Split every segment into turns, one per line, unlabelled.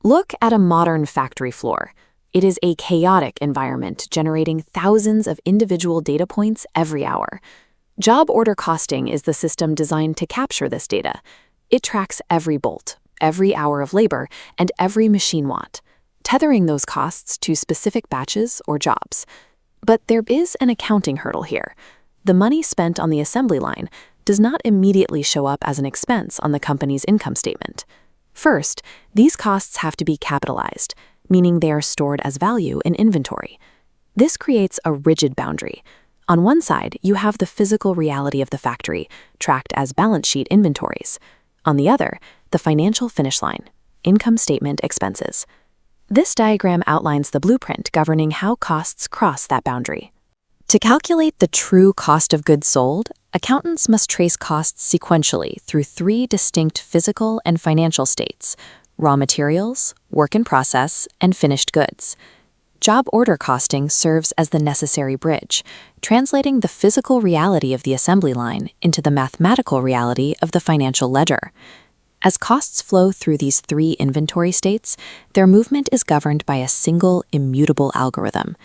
Look at a modern factory floor. It is a chaotic environment generating thousands of individual data points every hour. Job order costing is the system designed to capture this data. It tracks every bolt, every hour of labor, and every machine watt, tethering those costs to specific batches or jobs. But there is an accounting hurdle here. The money spent on the assembly line does not immediately show up as an expense on the company's income statement. First, these costs have to be capitalized, meaning they are stored as value in inventory. This creates a rigid boundary. On one side, you have the physical reality of the factory, tracked as balance sheet inventories. On the other, the financial finish line, income statement expenses. This diagram outlines the blueprint governing how costs cross that boundary. To calculate the true cost of goods sold, accountants must trace costs sequentially through three distinct physical and financial states: raw materials, work in process, and finished goods. Job order costing serves as the necessary bridge, translating the physical reality of the assembly line into the mathematical reality of the financial ledger. As costs flow through these three inventory states, their movement is governed by a single, immutable algorithm.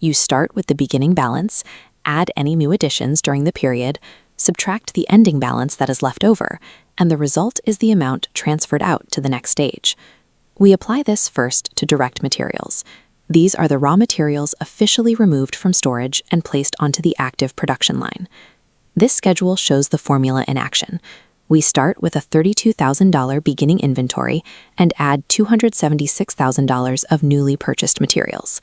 You start with the beginning balance, add any new additions during the period, subtract the ending balance that is left over, and the result is the amount transferred out to the next stage. We apply this first to direct materials. These are the raw materials officially removed from storage and placed onto the active production line. This schedule shows the formula in action. We start with a $32,000 beginning inventory and add $276,000 of newly purchased materials.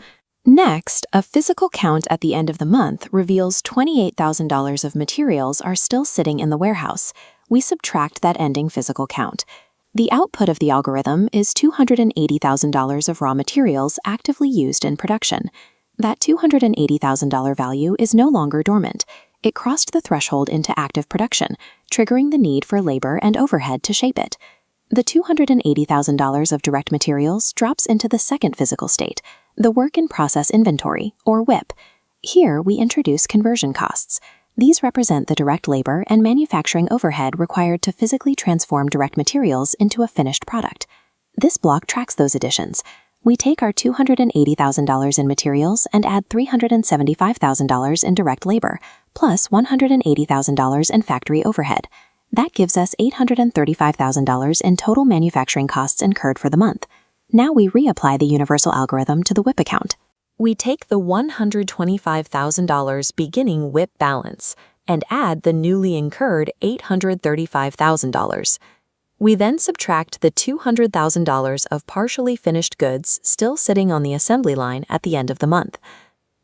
Next, a physical count at the end of the month reveals $28,000 of materials are still sitting in the warehouse. We subtract that ending physical count. The output of the algorithm is $280,000 of raw materials actively used in production. That $280,000 value is no longer dormant. It crossed the threshold into active production, triggering the need for labor and overhead to shape it. The $280,000 of direct materials drops into the second physical state, the work in process inventory, or WIP. Here we introduce conversion costs. These represent the direct labor and manufacturing overhead required to physically transform direct materials into a finished product. This block tracks those additions. We take our $280,000 in materials and add $375,000 in direct labor, plus $180,000 in factory overhead. That gives us $835,000 in total manufacturing costs incurred for the month. Now we reapply the universal algorithm to the WIP account. We take the $125,000 beginning WIP balance and add the newly incurred $835,000. We then subtract the $200,000 of partially finished goods still sitting on the assembly line at the end of the month.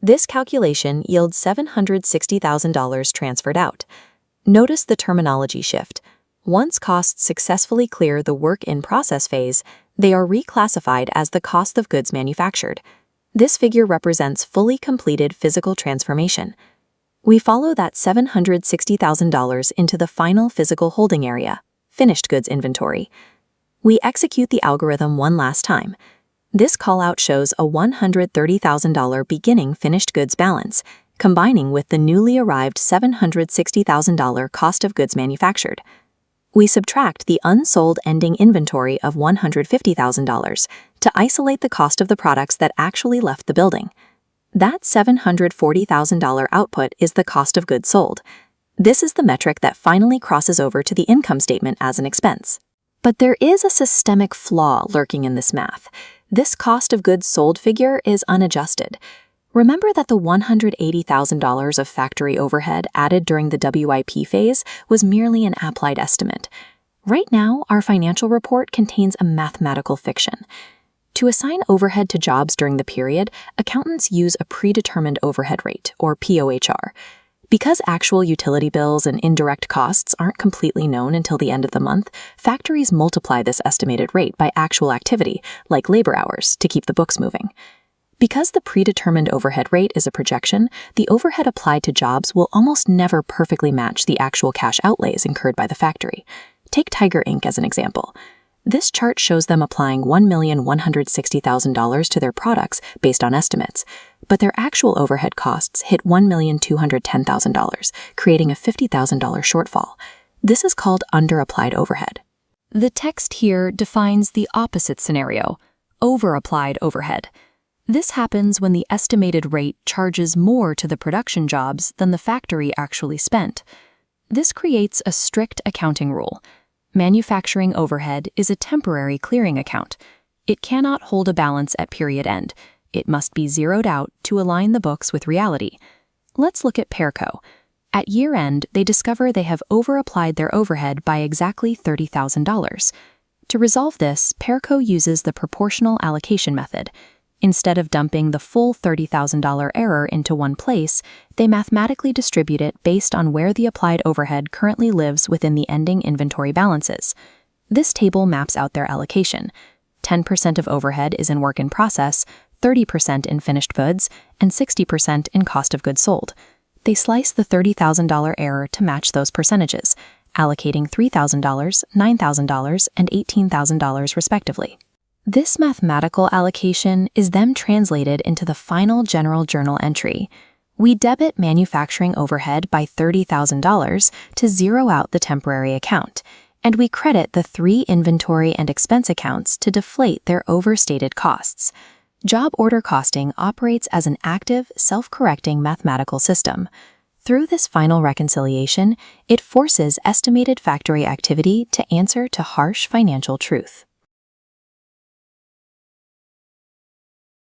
This calculation yields $760,000 transferred out. Notice the terminology shift. Once costs successfully clear the work in process phase, they are reclassified as the cost of goods manufactured. This figure represents fully completed physical transformation. We follow that $760,000 into the final physical holding area, finished goods inventory. We execute the algorithm one last time. This callout shows a $130,000 beginning finished goods balance, combining with the newly arrived $760,000 cost of goods manufactured. We subtract the unsold ending inventory of $150,000 to isolate the cost of the products that actually left the building. That $740,000 output is the cost of goods sold. This is the metric that finally crosses over to the income statement as an expense. But there is a systemic flaw lurking in this math. This cost of goods sold figure is unadjusted. Remember that the $180,000 of factory overhead added during the WIP phase was merely an applied estimate. Right now, our financial report contains a mathematical fiction. To assign overhead to jobs during the period, accountants use a predetermined overhead rate, or POHR. Because actual utility bills and indirect costs aren't completely known until the end of the month, factories multiply this estimated rate by actual activity, like labor hours, to keep the books moving. Because the predetermined overhead rate is a projection, the overhead applied to jobs will almost never perfectly match the actual cash outlays incurred by the factory. Take Tiger Inc. as an example. This chart shows them applying $1,160,000 to their products based on estimates, but their actual overhead costs hit $1,210,000, creating a $50,000 shortfall. This is called under-applied overhead.
The text here defines the opposite scenario.
over-applied overhead. This happens when the estimated rate charges more to the production jobs than the factory actually spent. This creates a strict accounting rule. Manufacturing overhead is a temporary clearing account. It cannot hold a balance at period end. It must be zeroed out to align the books with reality. Let's look at Perco. At year end, they discover they have over-applied their overhead by exactly $30,000. To resolve this, Perco uses the proportional allocation method. Instead of dumping the full $30,000 error into one place, they mathematically distribute it based on where the applied overhead currently lives within the ending inventory balances. This table maps out their allocation. 10% of overhead is in work in process, 30% in finished goods, and 60% in cost of goods sold. They slice the $30,000 error to match those percentages, allocating $3,000, $9,000, and $18,000 respectively. This mathematical allocation is then translated into the final general journal entry. We debit manufacturing overhead by $30,000 to zero out the temporary account, and we credit the 3 inventory and expense accounts to deflate their overstated costs. Job order costing operates as an active, self-correcting mathematical system. Through this final reconciliation, it forces estimated factory activity to answer to harsh financial truth.